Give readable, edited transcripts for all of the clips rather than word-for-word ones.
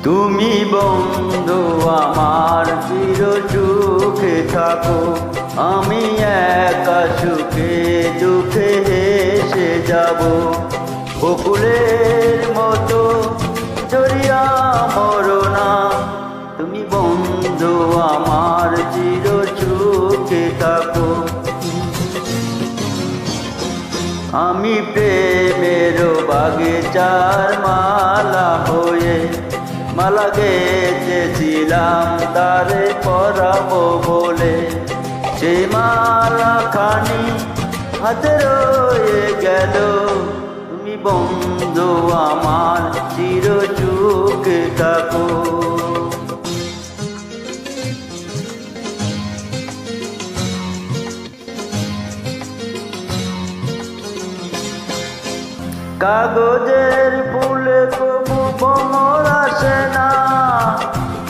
তুমি বন্ধু আমার চির সুখে থাকো, আমি একা সুখে দুঃখে হেসে যাব। বকুলের মতো জড়িয়া মরো না, তুমি বন্ধু আমার চির সুখে থাকো। আমি প্রেমের বাগিচার মালা হয়ে মালা গেঁথেছিলাম তারে পরাবো বলে, সেই মালা খানি হাতে রয়ে গেল। তুমি বন্ধু আমার চির সুখে থাকো। কাগজের ফুলে কবু ভ্রমর আসে না,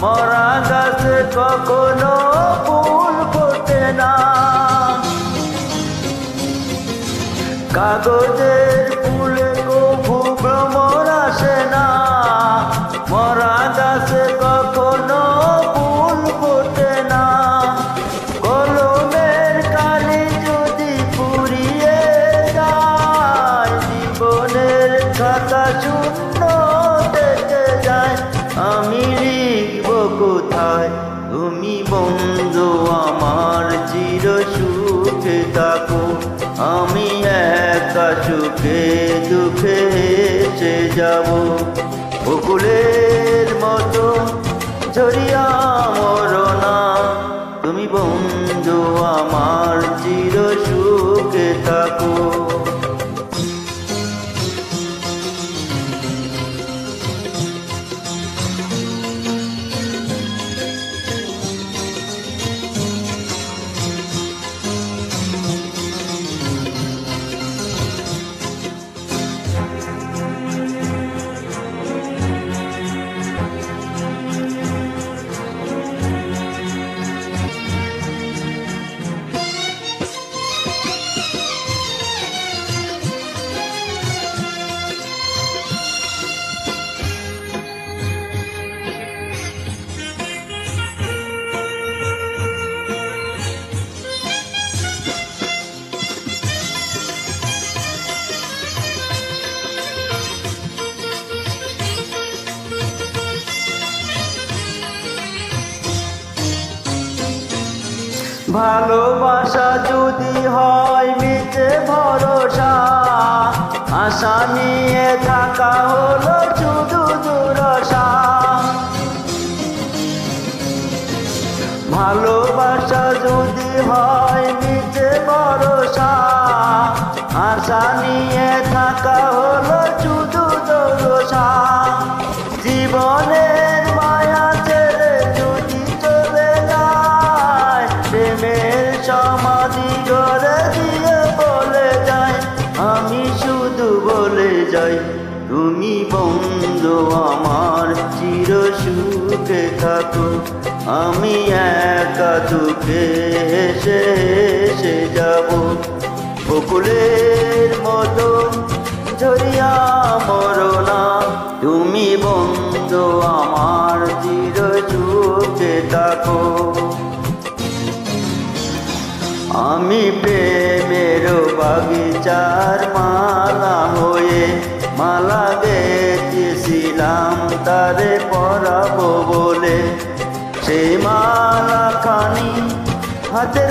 মরা গাছে কখনো ফুল ফোটে না। কাগজের ফুলে কবু ভ্রমর আসে না, মরা গাছে কখনো ফুল ফোটে না। কলমের কালি যদি পুড়িয়ে যায়, জীবনের খাতা শূন্য থেকে যায়। আমি লিখব কোথায়, তুমি বন্ধু আমার চির সুখে থাকো। আমি একা সুখে দুঃখে হেসে যাব। বকুলের মতো ঝরিয়া মরো না, তুমি বন্ধু আমার চির সুখে থাকো। ভালোবাসা যদি হয় মিছে ভরসা, আশা নিয়ে থাকা হলো শুধু দুরসা। ভালোবাসা যদি হয় মিছে ভরসা, আশা নিয়ে থাকা হলো শুধু দুরসা। জীবনের মায়া ছেড়ে যদি চলে যায়, প্রেমের সমাধি গড়ে দিয়ে বলে যায়। আমি শুধু বলে যাই, তুমি বন্ধু আমার চির সুখে থাকো। আমি একা দুঃখে হেসে হেসে যাব। বকুলের মতো ঝরিয়া মরো না, তুমি বন্ধু আমার চির সুখে থাকো। আমি প্রেমের বাগিচার মালা হয়ে মালা গেঁথেছিলাম তারে পরাবো বলে, সেই মালা খানি হাতে